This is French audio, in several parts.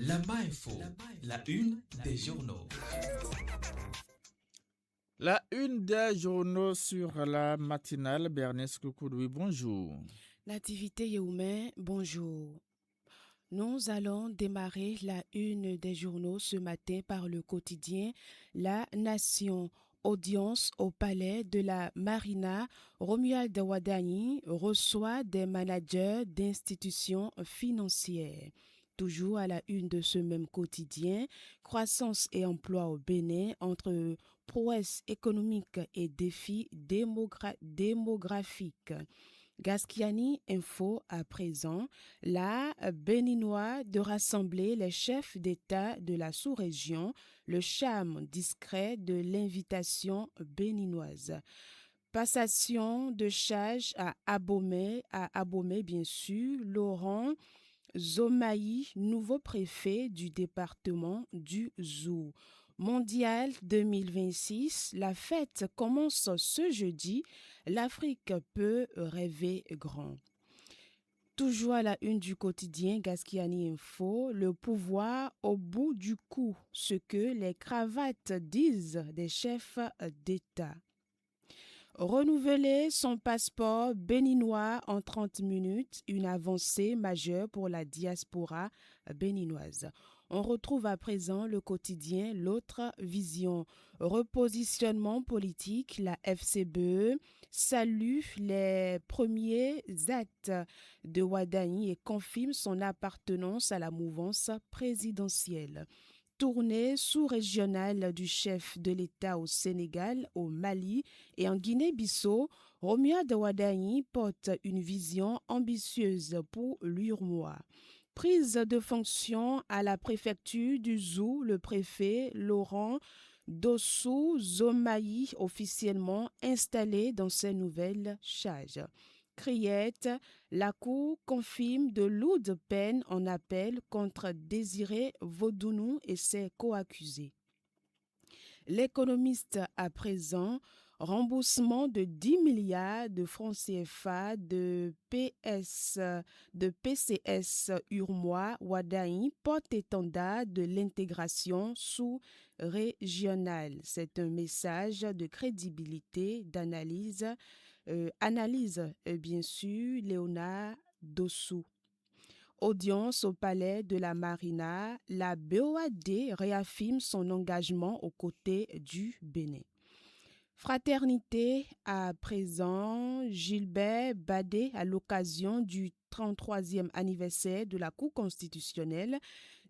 La Info, la une des journaux. La une des journaux sur la matinale. Bernice Koukoudou, bonjour. Nativité Yehoumé, bonjour. Nous allons démarrer la une des journaux ce matin par le quotidien La Nation. Audience au palais de la Marina, Romuald Wadani reçoit des managers d'institutions financières. Toujours à la une de ce même quotidien, croissance et emploi au Bénin entre prouesse économique et défis démographiques. Gasquiani Info à présent, la béninois de rassembler les chefs d'État de la sous-région, le charme discret de l'invitation béninoise. Passation de charge à Abomey bien sûr, Laurent Zomaï, nouveau préfet du département du Zou. Mondial 2026, la fête commence ce jeudi. L'Afrique peut rêver grand. Toujours à la une du quotidien Gasquiani Info, le pouvoir au bout du cou, ce que les cravates disent des chefs d'État. Renouveler son passeport béninois en 30 minutes, une avancée majeure pour la diaspora béninoise. On retrouve à présent le quotidien L'autre vision. Repositionnement politique, la FCBE salue les premiers actes de Wadani et confirme son appartenance à la mouvance présidentielle. Tournée sous-régionale du chef de l'État au Sénégal, au Mali et en Guinée-Bissau, Romuald Wadani porte une vision ambitieuse pour l'URMOA. Prise de fonction à la préfecture du Zou, le préfet Laurent Dossou Zomaï officiellement installé dans ses nouvelles charges. Criette, la Cour confirme de lourdes peines en appel contre Désiré Vaudounou et ses co-accusés. L'économiste à présent, remboursement de 10 milliards de francs CFA de PCS Urmois Wadaï, porte-étendard de l'intégration sous-régionale. C'est un message de crédibilité, d'analyse, bien sûr, Léonard Dossou. Audience au palais de la Marina, la BOAD réaffirme son engagement aux côtés du Bénin. Fraternité à présent, Gilbert Badé à l'occasion du 33e anniversaire de la Cour constitutionnelle.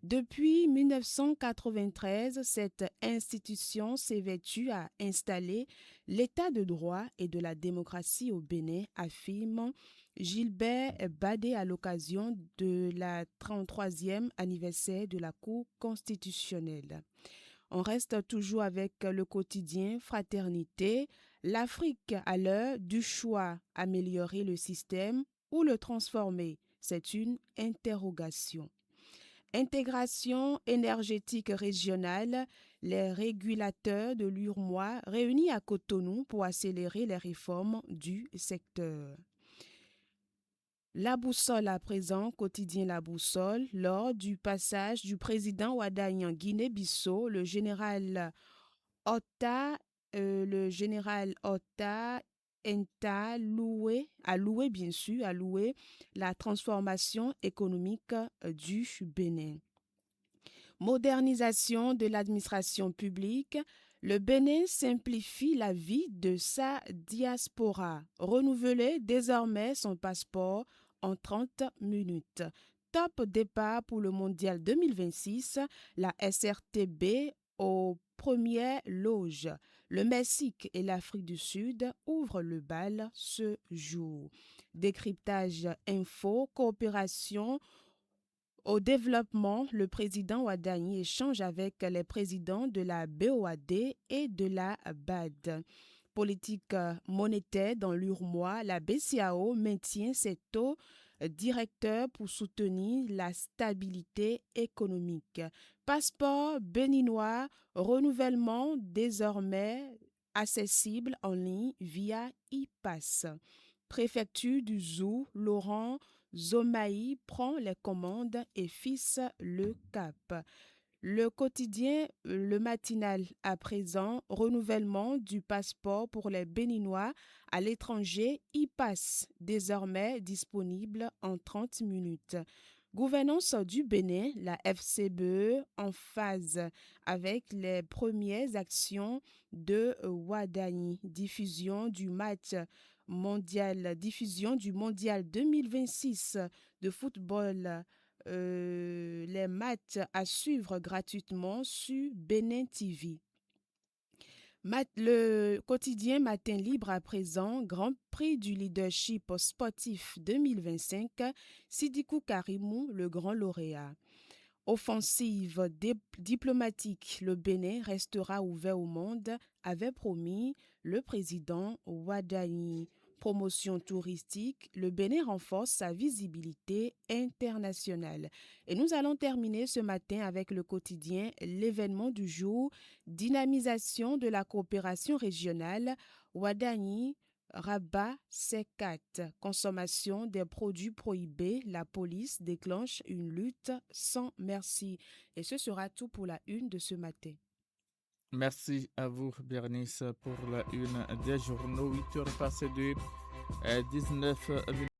Depuis 1993, cette institution s'évertue à installer l'état de droit et de la démocratie au Bénin, affirme Gilbert Badé à l'occasion de la 33e anniversaire de la Cour constitutionnelle. On reste toujours avec le quotidien Fraternité. L'Afrique à l'heure du choix, améliorer le système ou le transformer, c'est une interrogation. Intégration énergétique régionale, les régulateurs de l'URMOA réunis à Cotonou pour accélérer les réformes du secteur. La boussole à présent, quotidien La Boussole, lors du passage du président Wadani en Guinée-Bissau, le général Otta a loué la transformation économique du Bénin. Modernisation de l'administration publique, le Bénin simplifie la vie de sa diaspora. Renouveler désormais son passeport en 30 minutes. Top départ pour le Mondial 2026, la SRTB aux premières loges. Le Mexique et l'Afrique du Sud ouvrent le bal ce jour. Décryptage info, coopération au développement, le président Wadani échange avec les présidents de la BOAD et de la BAD. Politique monétaire dans l'URMOA, la BCAO maintient ses taux directeurs pour soutenir la stabilité économique. Passeport béninois, renouvellement désormais accessible en ligne via e-pass. Préfecture du Zou, Laurent Zomaï prend les commandes et fixe le cap. Le quotidien, le matinal à présent, renouvellement du passeport pour les Béninois à l'étranger, e-pass désormais disponible en 30 minutes. Gouvernance du Bénin, la FCBE en phase avec les premières actions de Ouadani, diffusion du mondial 2026 de football, les matchs à suivre gratuitement sur Bénin TV. Le quotidien Matin Libre à présent, Grand Prix du leadership sportif 2025, Sidikou Karimou, le grand lauréat. Offensive diplomatique, le Bénin restera ouvert au monde, avait promis le président Ouadani. Promotion touristique, le Bénin renforce sa visibilité internationale. Et nous allons terminer ce matin avec le quotidien L'événement du jour, dynamisation de la coopération régionale, Ouadani Rabat C4, consommation des produits prohibés, la police déclenche une lutte sans merci. Et ce sera tout pour la une de ce matin. Merci à vous, Bernice, pour la une des journaux. 8 heures passées de 19 minutes.